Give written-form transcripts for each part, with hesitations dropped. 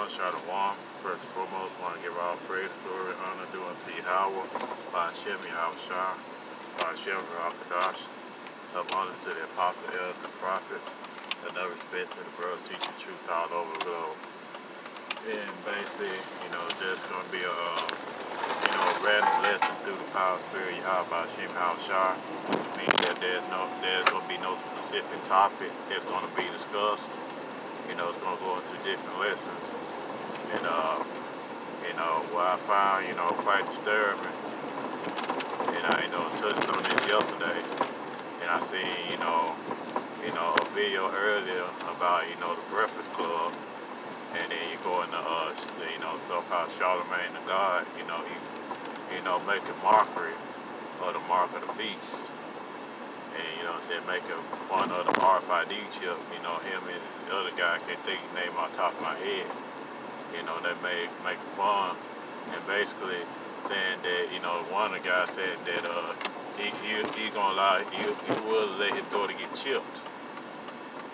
Shalom. First and foremost, want to give all praise, glory, honor due unto Yahweh, by Hashem, Yahweh Shah, by Hashem, Rakadash. Some honors to the apostles, elders, and prophets, another respect to the brothers teaching truth all over the globe. And basically, just going to be a, random lesson through the power of Spirit, Yahweh, by Hashem, Yahweh Shah. Meaning that there's going to be no specific topic that's going to be discussed. It's going to go into different lessons. And, what I found, quite disturbing, and I, touched on this yesterday, and I seen, a video earlier about, the Breakfast Club, and then you go into, so-called Charlemagne the God, he's, making mockery of the mark of the beast. And, making fun of the RFID chip, him and the other guy, I can't think his name off the top of my head, they making fun, and basically saying that, one of the guys said that, he gonna allow, he will let his daughter get chipped,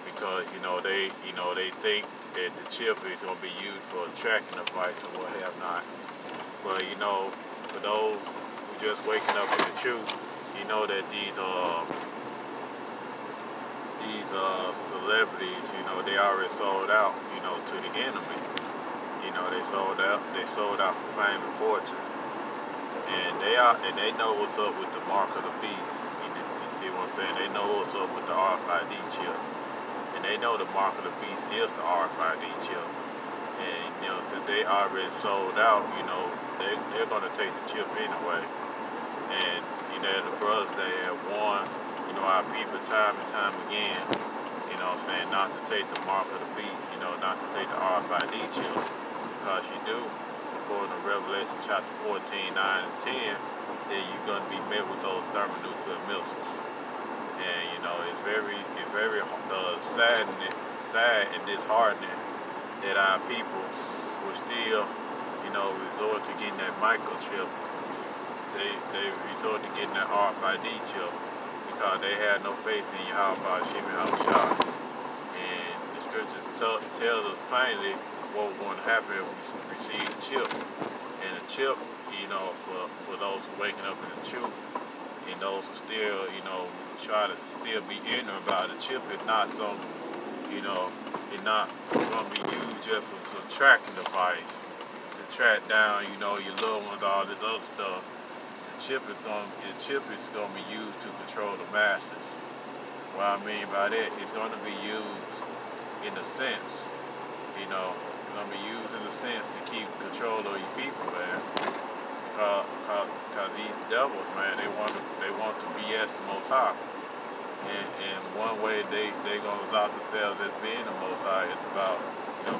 because, they think that the chip is gonna be used for a tracking device or what have not. But, for those who just waking up in the truth, that these celebrities, they already sold out, to the enemy. They sold out for fame and fortune. And they know what's up with the mark of the beast. You see what I'm saying? They know what's up with the RFID chip. And they know the mark of the beast is the RFID chip. And, since they already sold out, they're going to take the chip anyway. And, the brothers, they have warned, our people time and time again, not to take the mark of the beast, not to take the RFID chip, because you do, according to Revelation chapter 14, 9 and 10, that you're going to be met with those thermonuclear missiles. And, it's very sad and disheartening that our people will still, resort to getting that microchip. They resort to getting that RFID chip because they had no faith in Yahweh, Hashem, Yahweh Shah. And the scriptures tells us plainly what was going to happen if we receive the chip. And the chip, for those who waking up in the truth, and those who still, try to still be ignorant about it, the chip is not some, it's not going to be used just for some tracking device to track down, your loved ones, all this other stuff. The chip is going to be used to control the masses. What I mean by that, it's going to be used in a sense, it's going to be used in a sense to keep control of your people, man. Because these devils, man, they want to BS the Most High. And one way they going to exalt themselves as being the Most High is about,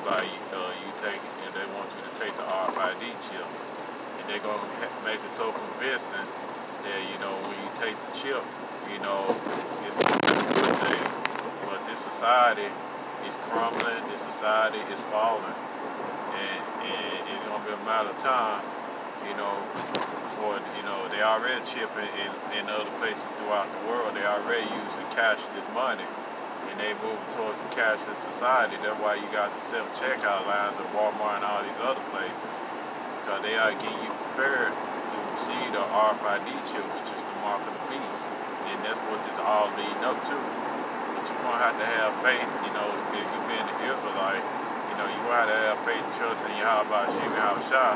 by you taking, and they want you to take the RFID chip. And they're going to make it so convincing that, when you take the chip, it's going to be a good thing. But this society is crumbling, this society is falling. And it's going to be a matter of time, before, they already chipping in other places throughout the world. They already using cashless money. And they moving towards a cashless society. That's why you got the self-checkout lines at Walmart and all these other places. Because they are getting you prepared to receive the RFID chip, which is the mark of the beast. And that's what this all leading up to. But you're going to have faith, if you've been an Israelite, you're going to have faith and trust in Yahweh, Hashem, Yahweh Shah,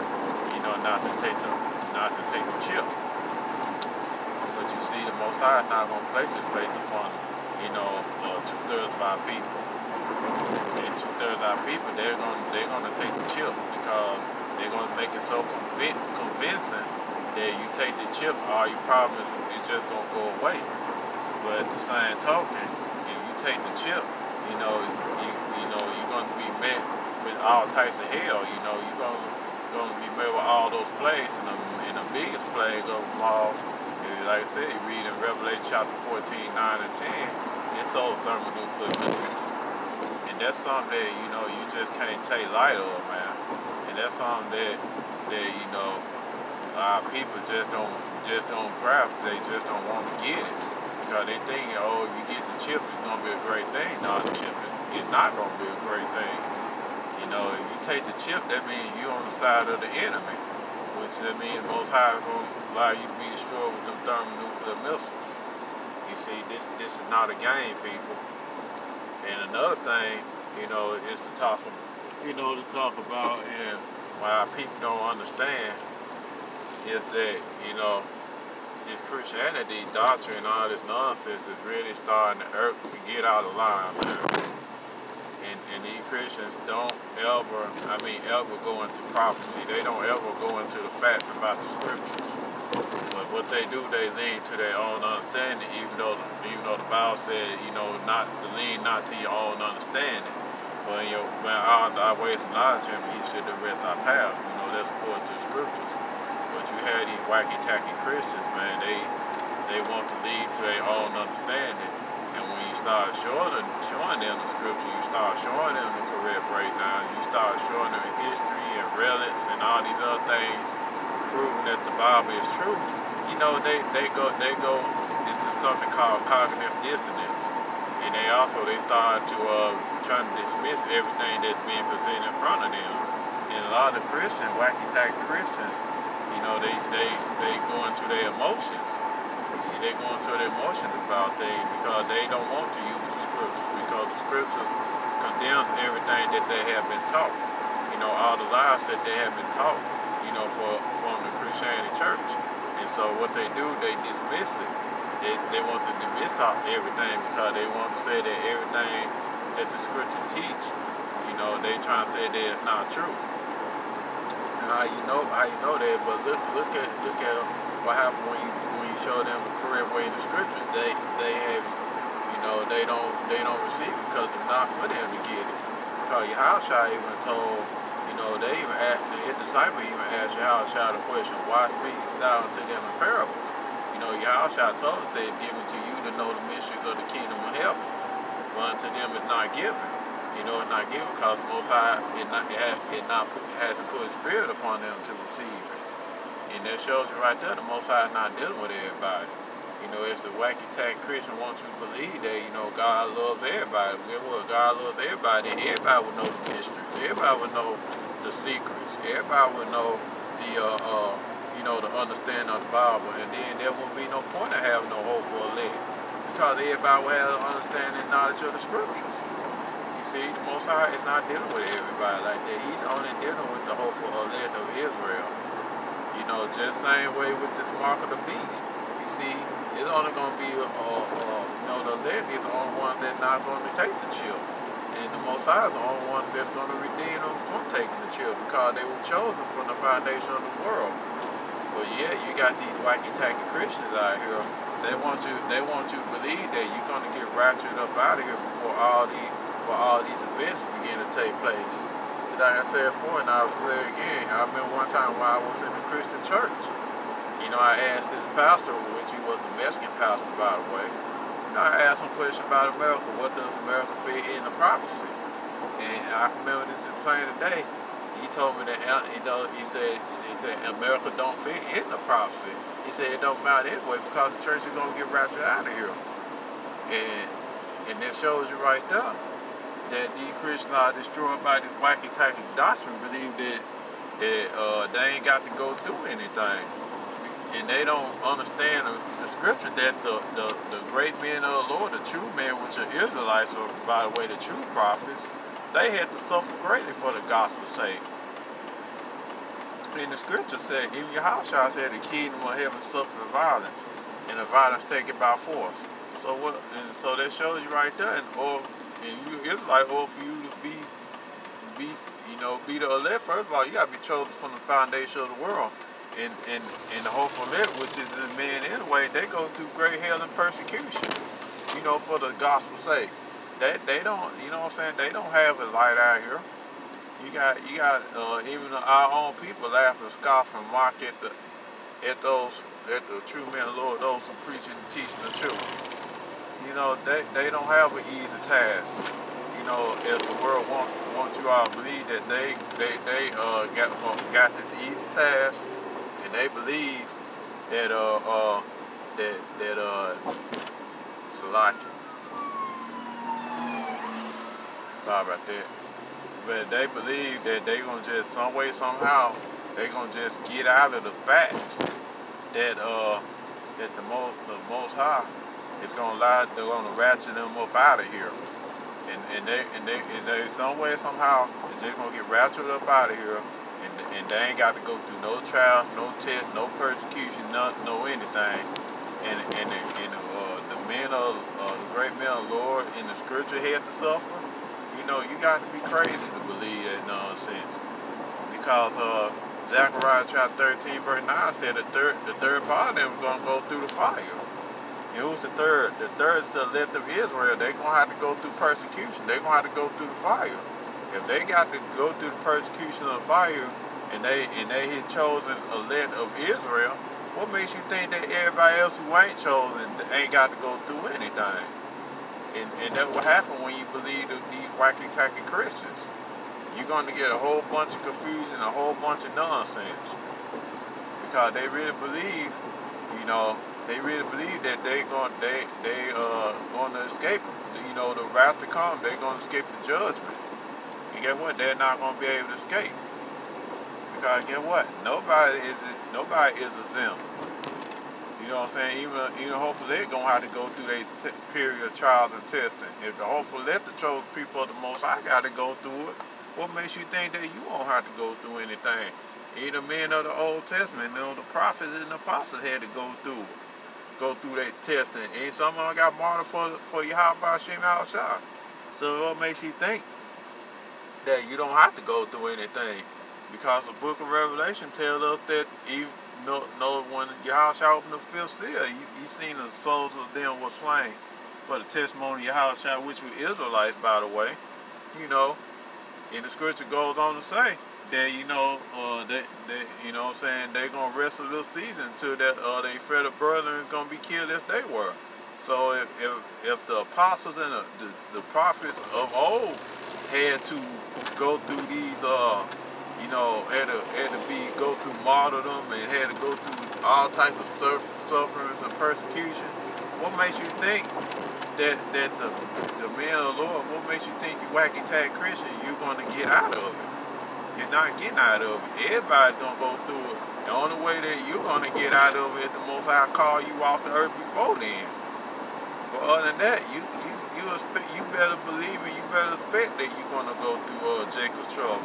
not to take the chip. But you see, the Most High is not going to place his faith upon, 2/3 of our people. And 2/3 of our people, they're going to take the chip, because they're going to make it so convincing that you take the chip, all your problems is just going to go away. But at the same token, if you take the chip, you're going to be met with all types of hell. You're going to be met with all those plagues, and the biggest plague of them all, like I said, you read in Revelation chapter 14, 9 and 10, it's those thermonuclear missiles. And that's something that, you just can't take light of, man. And that's something that our people just don't grasp. They just don't want to get it. Because they think, if you get the chip, it's going to be a great thing. No, the chip is not going to be a great thing. You know, if you take the chip, that means you're on the side of the enemy, which that means Most High is going to allow you to be destroyed with them thermonuclear missiles. You see, this is not a game, people. And another thing, you know, is to talk about, and why people don't understand is that, you know, this Christianity doctrine, all this nonsense is really starting to get out of line, man. And these Christians don't ever go into prophecy. They don't ever go into the facts about the scriptures. But what they do, they lean to their own understanding, even though the Bible said, you know, not to lean not to your own understanding. But when our ways of knowledge him, he should direct our path. You know, that's according to the scriptures. But you have these wacky tacky Christians, man, they want to lead to their own understanding. And when you start showing them the scripture, you start showing them the correct breakdown, you start showing them history and relics and all these other things, proving that the Bible is true. You know, they go into something called cognitive dissonance. And they start to try to dismiss everything that's being presented in front of them. And a lot of Christians, wacky tacky Christians, you know, they go into their emotions. You see, they go into their emotions about things because they don't want to use the scriptures, because the scriptures condemns everything that they have been taught. You know, all the lies that they have been taught, you know, from the Christianity church. And so what they do, they dismiss it. They want to dismiss everything because they want to say that everything that the scripture teach, you know, they trying to say that it's not true. And how you know that? But look at what happened when you show them the correct way in the scriptures. They have, you know, they don't receive it because it's not for them to get it. Because Yahushua even told, you know, they even asked, his disciple even asked Yahushua the question, why speakest thou unto them in parables? You know, Yahushua told us, it's given to you to know the mysteries of the kingdom of heaven. But unto them it's not given. You know, it's not given because the Most High hasn't put his spirit upon them to receive it. And that shows you right there, the Most High is not dealing with everybody. You know, it's a wacky tack Christian wants you to believe that, you know, God loves everybody. Well, God loves everybody. Everybody would know the mysteries. Everybody would know the secrets. Everybody would know the, you know, the understanding of the Bible. And then there wouldn't be no point of having no hope for elect. Because everybody will have the understanding and knowledge of the scriptures. You see, the Most High is not dealing with everybody like that. He's only dealing with the hopeful elect of Israel. You know, just same way with this mark of the beast. You see, it's only going to be, you know, the elect is the only one that's not going to take the chip. And the Most High is the only one that's going to redeem them from taking the chip because they were chosen from the foundation of the world. But yeah, you got these wacky tacky Christians out here. They want you to believe that you're going to get raptured up out of here before all these events begin to take place. Like I said before, and I'll say it again, I remember one time when I was in the Christian church, you know, I asked this pastor, which he was a Mexican pastor, by the way, you know, I asked him a question about America. What does America fit in the prophecy? And I remember this is plain today. He told me that, you know, he said America don't fit in the prophecy. He said it don't matter anyway because the church is going to get raptured out of here. And that shows you right there that these Christians are destroyed by this wacky tacky doctrine, believe that they ain't got to go through anything. And they don't understand the scripture that the great men of the Lord, the true men, which are Israelites, or by the way, the true prophets, they had to suffer greatly for the gospel's sake. And the scripture said, even Yahushua said, the kingdom of heaven suffers violence, and the violence taken by force. So what? And so that shows you right there. Or for you to be the elect. First of all, you got to be chosen from the foundation of the world. And the hopeful elect, which is the men anyway, they go through great hell and persecution. You know, for the gospel's sake. They don't. You know what I'm saying? They don't have it light out here. You got even our own people laugh and scoff and mock at the true men of the Lord, those who preaching and teaching the truth. You know, they don't have an easy task. You know, if the world want you all to believe that they got this easy task, and they believe that Salaki. Sorry about that. but they believe that they gonna just some way somehow they gonna just get out of the fact that that the most high is gonna lie, they're gonna ratchet them up out of here, and they some way somehow they're just gonna get ratcheted up out of here, and they ain't got to go through no trial, no test, no persecution, no anything, and the men of the great men of the Lord in the scripture had to suffer. You know, you got to be crazy to believe that nonsense, because Zechariah chapter 13 verse 9 said the third part of them was going to go through the fire. And who's the third? The third is the elect of Israel. They're going to have to go through persecution. They're going to have to go through the fire. If they got to go through the persecution of the fire, and they his chosen elect of Israel, what makes you think that everybody else who ain't chosen ain't got to go through anything? And that's what happened when you believe these wacky-tacky Christians. You're going to get a whole bunch of confusion, a whole bunch of nonsense. Because they really believe, you know, they really believe that they going to escape, you know, the wrath to come. They're going to escape the judgment. And guess what? They're not going to be able to escape. Because guess what? Nobody is exempt. You know what I'm saying? Even hopefully they're going to have to go through their period of trials and testing. If the hopefully let the chosen people of the Most High got to go through it, what makes you think that you won't have to go through anything? Even men of the Old Testament, you know, the prophets and the apostles had to go through their testing. And some of them got martyred for Yahweh Hashem Al-Shah. So what makes you think that you don't have to go through anything? Because the book of Revelation tells us that even when Yahweh opened the fifth seal, he seen the souls of them were slain for the testimony of Yahweh, which were Israelites, by the way. You know, and the scripture goes on to say that, you know, you know what I'm saying, they're going to rest a little season until that they fellow brethren is going to be killed as they were. So if the apostles and the prophets of old had to go through these, you know, had to go through martyrdom and had to go through all types of sufferings and persecution, what makes you think that the men of the Lord, what makes you think you wacky-tack Christian, you're going to get out of it? You're not getting out of it. Everybody's going to go through it. The only way that you're going to get out of it is the Most High call you off the earth before then. But other than that, you better believe and you better expect that you're going to go through Jacob's trouble.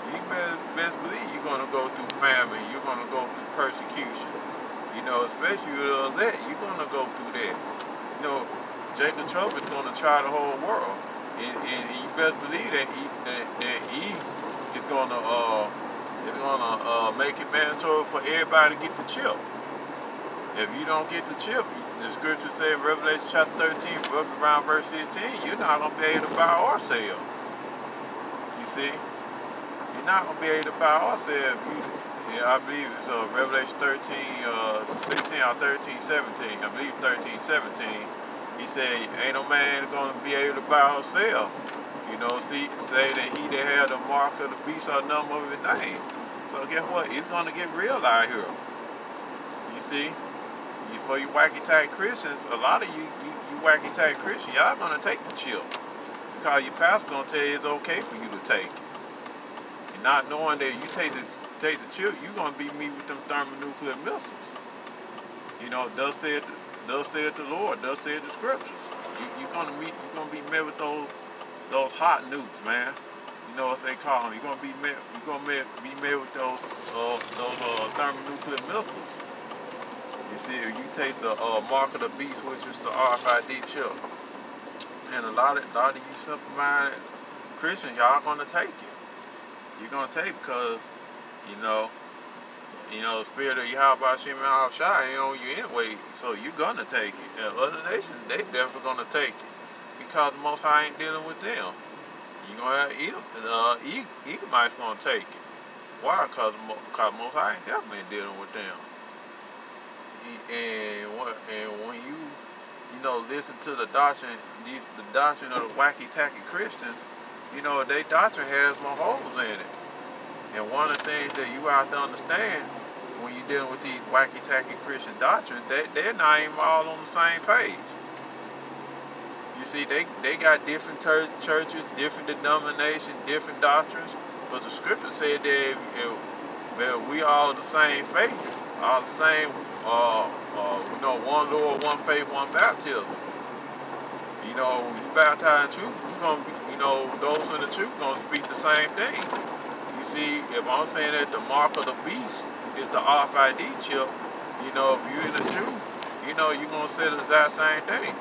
You best believe you're going to go through famine. You're going to go through persecution. You know, especially with the elect, you're going to go through that. You know, Jacob's trouble is going to try the whole world. And you best believe that he is going to make it mandatory for everybody to get the chip. If you don't get the chip, the scripture says in Revelation chapter 13, around verse 16, you're not going to be able to buy or sell. You see? You're not going to be able to buy or sell if you, I believe it's Revelation 13, 16 or 13, 17. I believe 13, 17. He said, ain't no man going to be able to buy or sell. You know, say that he that had the mark of the beast or number of his name. So guess what? It's going to get real out here. You see? For you wacky-tack Christians, a lot of you wacky-tack Christians, y'all going to take the chip. Because your pastor's going to tell you it's okay for you to take it. And not knowing that you take the chip, you're going to be me with them thermonuclear missiles. You know, thus said the Lord, thus said the scriptures. You're going to be met with those hot nukes, man. You know what they call them. You're going to be met with those thermonuclear missiles. You see, if you take the mark of the beast, which is the RFID chip, and a lot of you simple-minded Christians, y'all gonna take it. You're gonna take it because, you know, the spirit of Yahweh Hashem Al-Shai ain't on you anyway, so you're gonna take it. And other nations, they definitely gonna take it because the Most High ain't dealing with them. You're gonna have Edomites gonna take it. Why? Because the Most High ain't definitely dealing with them. And when you know, listen to the doctrine of the wacky-tacky Christians, you know, their doctrine has more holes in it. And one of the things that you have to understand when you're dealing with these wacky-tacky Christian doctrines, they're not even all on the same page. You see, they got different churches, different denominations, different doctrines, but the scripture said that we all the same faith, all the same, one Lord, one faith, one baptism. You baptize in truth, you're gonna be, those in the truth gonna speak the same thing. You see, if I'm saying that the mark of the beast is the RFID chip, if you're in the truth, you're gonna say the exact same thing.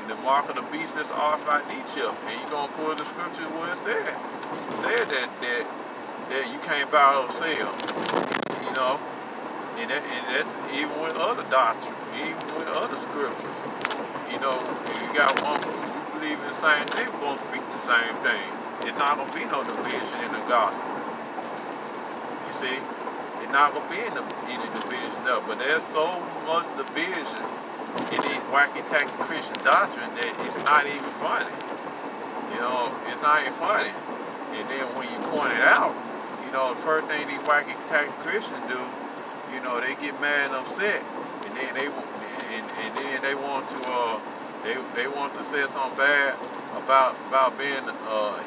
The mark of the beast is the RFID chip, and you're gonna pull the scripture where it said. It said that you can't buy or sell. And that's even with other doctrines, even with other scriptures. If you got one who believe in the same thing, we're gonna speak the same thing. There's not gonna be no division in the gospel. You see, it's not gonna be any division there. But there's so much division in these wacky tacky Christian doctrine that it's not even funny. It's not even funny. And then when you point it out, the first thing these wacky tacky Christians do, they get mad and upset, and then they want to they want to say something bad about being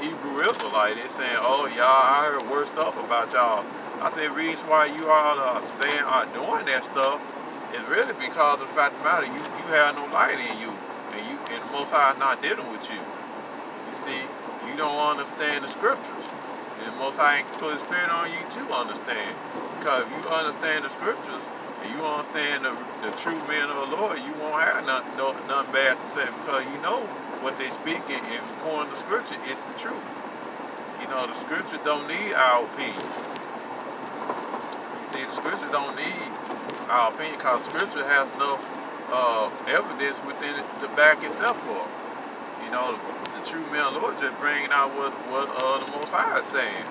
Hebrew Israelite. They saying, oh y'all, I heard worse stuff about y'all. I said, reason why you all are doing that stuff is really because of the fact of the matter, you have no light in you, and the Most High is not dealing with you. You see, you don't understand the scriptures, and the Most High ain't put His Spirit on you to understand. Because if you understand the scriptures and you understand the true men of the Lord, you won't have nothing bad to say, because you know what they speaking, and according to scripture, it's the truth. The scripture don't need our opinion. You see, the scripture don't need our opinion, because scripture has enough evidence within it to back itself up. The true men of the Lord just bringing out what the Most High is saying.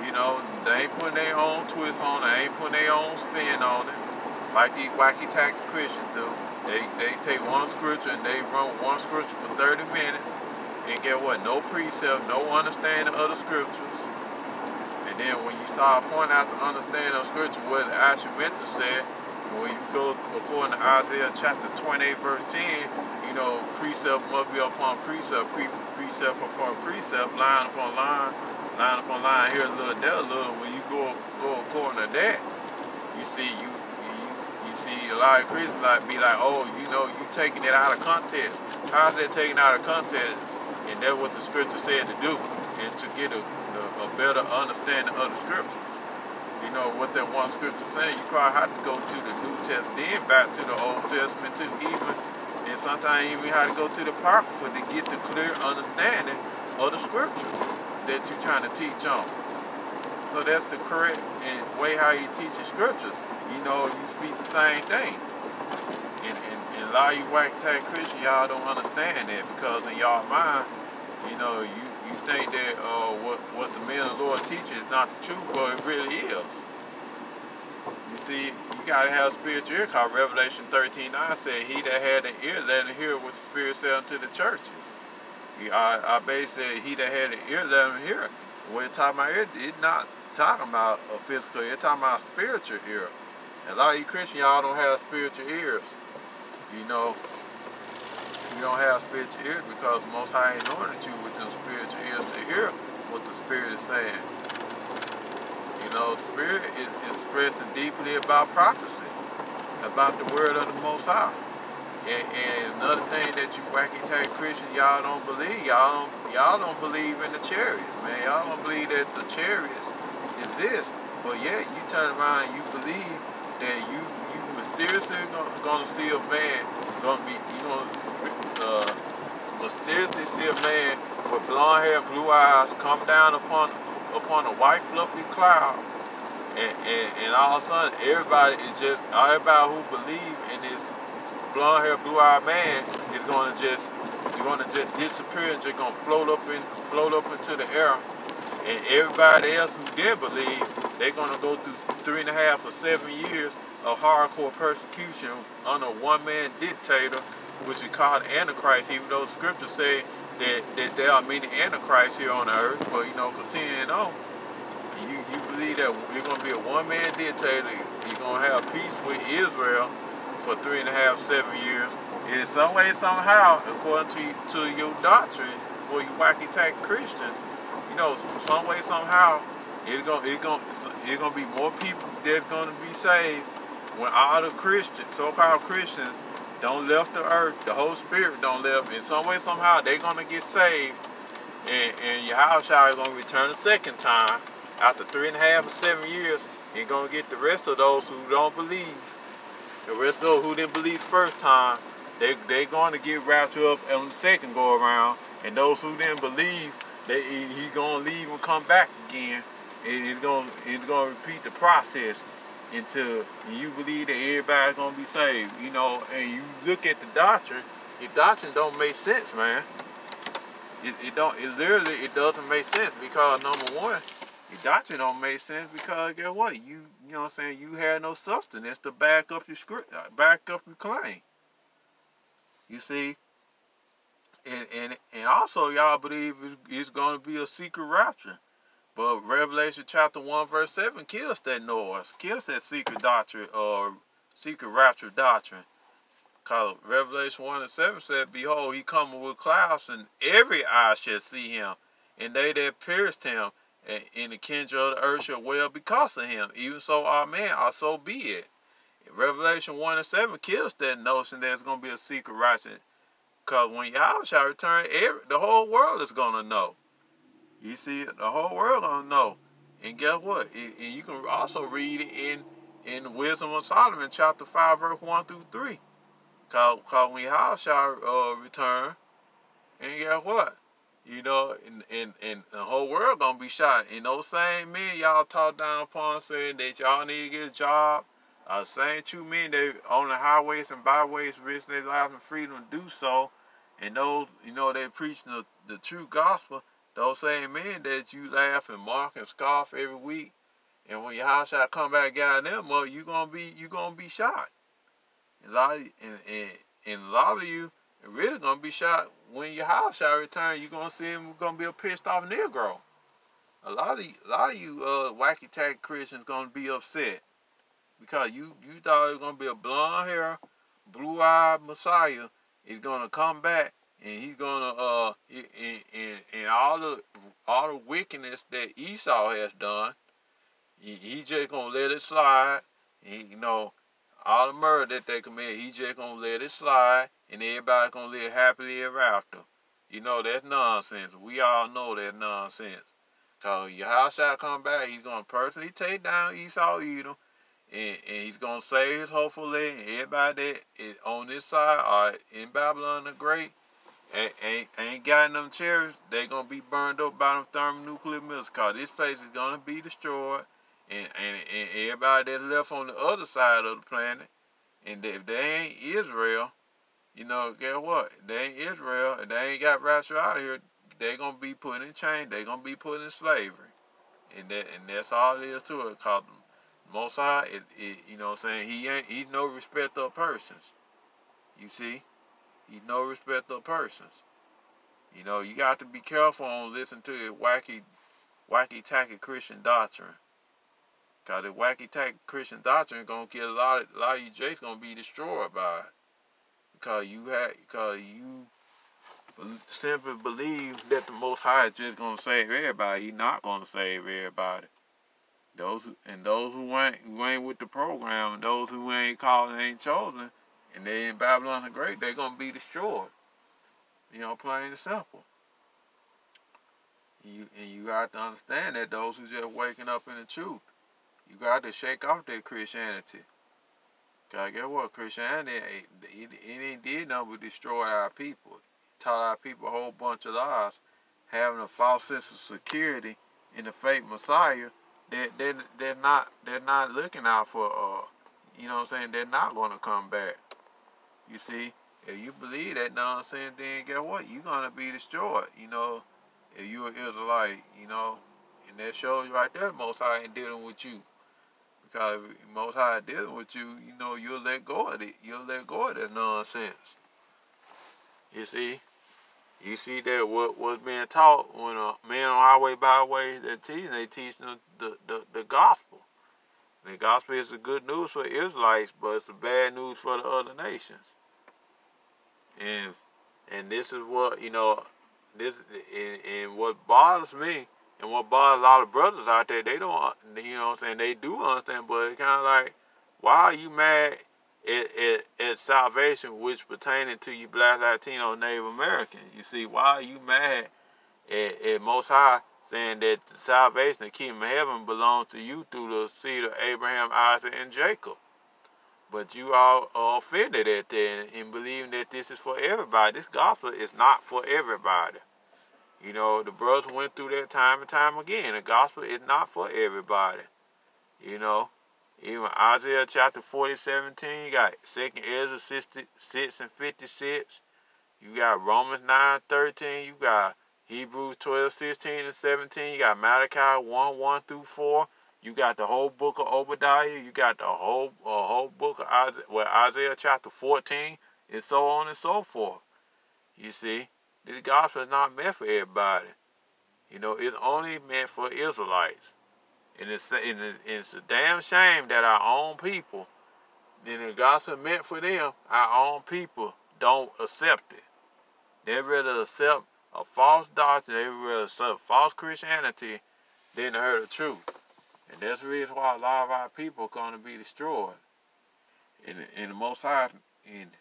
They ain't putting their own twist on it, they ain't putting their own spin on it, like these wacky tacky Christians do. They take one scripture and they run one scripture for 30 minutes and get what? No precept, no understanding of the scriptures. And then when you start pointing out the understanding of scripture, what the actual mentor said, when you go according to Isaiah chapter 28 verse 10, precept must be upon precept, precept upon precept, line upon line upon line, here a little, there a little. When you go according to that, you see a lot of Christians be like, oh, you taking it out of context. How's that taken out of context? And that's what the scripture said to do, and to get a better understanding of the scriptures. What that one scripture saying, you probably have to go to the New Testament, then back to the Old Testament, and sometimes even have to go to the Apocrypha to get the clear understanding of the scripture that you're trying to teach on. So that's the correct way how you teach the scriptures. You speak the same thing. And a lot of you whack-tack Christians, y'all don't understand that, because in y'all mind, you think that what the men of the Lord teach is not the truth, but it really is. You see, you got to have spiritual ear, because Revelation 13:9 said, he that had an ear, let him hear what the Spirit said unto the churches. I basically said, he that had an ear, let him hear it. When it's talking about ear, it's not talking about a physical ear, it's talking about a spiritual ear. And a lot of you Christians, y'all don't have spiritual ears. You don't have spiritual ears because the Most High ain't anointed you with them spiritual ears to hear what the Spirit is saying. Spirit is expressing deeply about prophecy, about the word of the Most High. And another thing that you wacky-tacky Christians, y'all don't believe. Y'all don't believe in the chariots, man. Y'all don't believe that the chariots exist. But yet you turn around and you believe that you mysteriously gonna see a man mysteriously see a man with blonde hair, blue eyes come down upon a white fluffy cloud, and all of a sudden everybody who believe in this blonde hair, blue eyed man is gonna just disappear and just gonna float up into the air, and everybody else who did believe, they're gonna go through 3.5 or 7 years of hardcore persecution under a one-man dictator, which is called Antichrist, even though the scriptures say that there are many Antichrists here on the earth. But continuing on, you believe that you're going to be a one-man dictator, you're going to have peace with Israel for 3.5, 7 years, in some way, somehow, according to your doctrine, for you wacky tack Christians, you know, some way, somehow, it's gonna be more people that's gonna be saved when all the Christians, so-called Christians, don't left the earth. The Holy Spirit don't left. In some way, somehow, they're gonna get saved, and Yahushua is gonna return a second time after 3.5 or 7 years, and gonna get the rest of those who don't believe. The rest of those who didn't believe the first time, they going to get raptured up on the second go around, and those who didn't believe, he gonna leave and come back again, and it's gonna repeat the process until you believe that everybody's gonna be saved. You know, and you look at the doctrine. Your doctrine don't make sense, man. It doesn't make sense, because number one, your doctrine don't make sense because guess what? You know what I'm saying? You had no substance to back up your script, back up your claim. You see, and also y'all believe it's going to be a secret rapture, but Revelation chapter 1 verse 7 kills that noise, kills that secret doctrine or secret rapture doctrine. Because Revelation 1 and 7 said, "Behold, he cometh with clouds, and every eye shall see him, and they that pierced him, and in the kindred of the earth shall wail because of him. Even so, amen, also be it." Revelation 1 and 7 kills that notion that it's going to be a secret righteousness. Because when Yahweh shall return, the whole world is going to know. You see, the whole world going to know. And guess what? And you can also read it in the Wisdom of Solomon, chapter 5, verse 1 through 3. Because when Yahweh shall return, and guess what? You know, and the whole world going to be shot. And those same men y'all talk down upon saying that y'all need to get a job, same true men that on the highways and byways risk their lives and freedom to do so, and those, you know, they preaching the true gospel, those same men that you laugh and mock and scoff every week, and when your house shall come back down them up, you gonna be shot. And a lot of you are really gonna be shot when your house shall return. You're gonna see him gonna be a pissed off Negro. A lot of you wacky tack Christians gonna be upset. Because you thought it was going to be a blonde hair, blue-eyed Messiah is going to come back, and he's going to, and all the wickedness that Esau has done, he just going to let it slide. And, you know, all the murder that they committed, he just going to let it slide, and everybody's going to live happily ever after. You know, that's nonsense. We all know that's nonsense. So your house shall come back, he's going to personally take down Esau, Edom, and he's going to save his hopefully, and everybody that is on this side or in Babylon the Great ain't got them chariots, they going to be burned up by them thermonuclear missiles, because this place is going to be destroyed, and everybody that's left on the other side of the planet, and if they ain't Israel, you know, guess what? If they ain't Israel, and they ain't got raptured out of here, they going to be put in chains, they going to be put in slavery. And that's all it is to it, because Most High, you know what I'm saying, he's no respecter of persons. You see? He's no respecter of persons. You know, you got to be careful on listening to the wacky tacky Christian doctrine. Because the wacky tacky Christian doctrine is going to get a lot of you Jays going to be destroyed by it. Because you simply believe that the Most High is just going to save everybody. He's not going to save everybody. Those who ain't with the program, and those who ain't called and ain't chosen, and they in Babylon the Great, they're gonna be destroyed. You know, plain and simple. You got to understand that those who just waking up in the truth, you got to shake off their Christianity. Cause guess what? Christianity, it ain't did nothing but destroy our people. It taught our people a whole bunch of lies, having a false sense of security in the fake Messiah. They're not looking out for, you know what I'm saying, they're not going to come back. You see, if you believe that nonsense, then guess what? You're going to be destroyed, you know, if you're an Israelite, you know, and that shows you right there the Most High ain't dealing with you. Because if the Most High dealing with you, you know, you'll let go of it. You'll let go of that nonsense. You see? You see that what's being taught when a man on our way, by way, they teach the gospel. The gospel is the good news for Israelites, but it's the bad news for the other nations. And this is what, this, and what bothers me, and what bothers a lot of brothers out there, they don't, what I'm saying, they do understand, but it's kind of like, why are you mad at salvation, which pertaining to you Black, Latino, Native Americans? You see, why are you mad at Most High saying that the salvation, the kingdom of heaven, belongs to you through the seed of Abraham, Isaac, and Jacob? But you all are offended at that and believing that this is for everybody. This gospel is not for everybody. The brothers went through that time and time again. The gospel is not for everybody. Even Isaiah chapter 40:17, you got 2nd Ezra 66 and 56. You got Romans 9:13. You got Hebrews 12:16 and 17. You got Malachi 1:1 through 4. You got the whole book of Obadiah. You got the whole book of Isaiah chapter 14, and so on and so forth. You see, this gospel is not meant for everybody. It's only meant for Israelites. And it's a damn shame that our own people, and the gospel meant for them, our own people don't accept it. They rather accept a false doctrine, they rather accept false Christianity than to hear the truth. And that's the reason why a lot of our people are going to be destroyed. In the Most High, and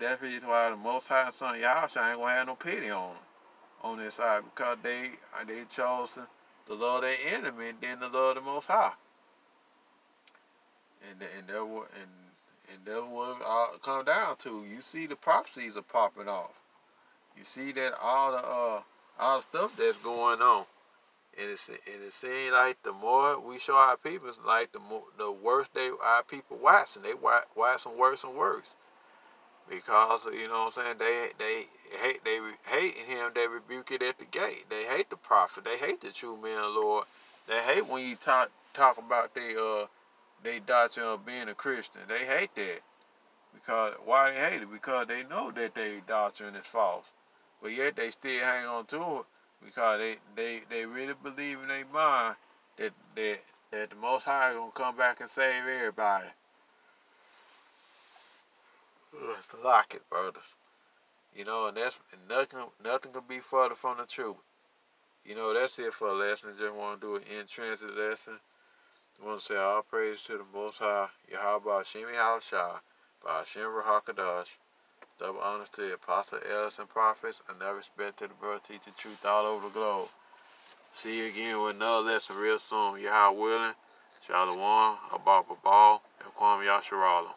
that's the reason why the Most High and Son of Yahshua ain't going to have no pity on this side, because they chose to love their enemy than to love the Most High. And that's what it comes down to. You see the prophecies are popping off. You see that all the stuff that's going on. And it seems like the more we show our people, it's like the worse our people waxing. They waxing worse and worse. Because, they hate him, they rebuke it at the gate. They hate the prophet. They hate the true man of the Lord. They hate when you talk about they doctrine of being a Christian. They hate that. Because why they hate it? Because they know that their doctrine is false. But yet they still hang on to it because they really believe in their mind that the Most High is gonna come back and save everybody. Lock it, brothers. And nothing can be further from the truth. That's it for a lesson. Just want to do an in-transit lesson. I want to say all praise to the Most High, Yahweh Shemi Hawashai, by Hashem Rahakadash. Double honors to the apostle, elders, and prophets, and never respect to the birth, teaching truth all over the globe. See you again with another lesson real soon. Yahweh willing. Shalom, Abba Babal, and Kwam Yasharala.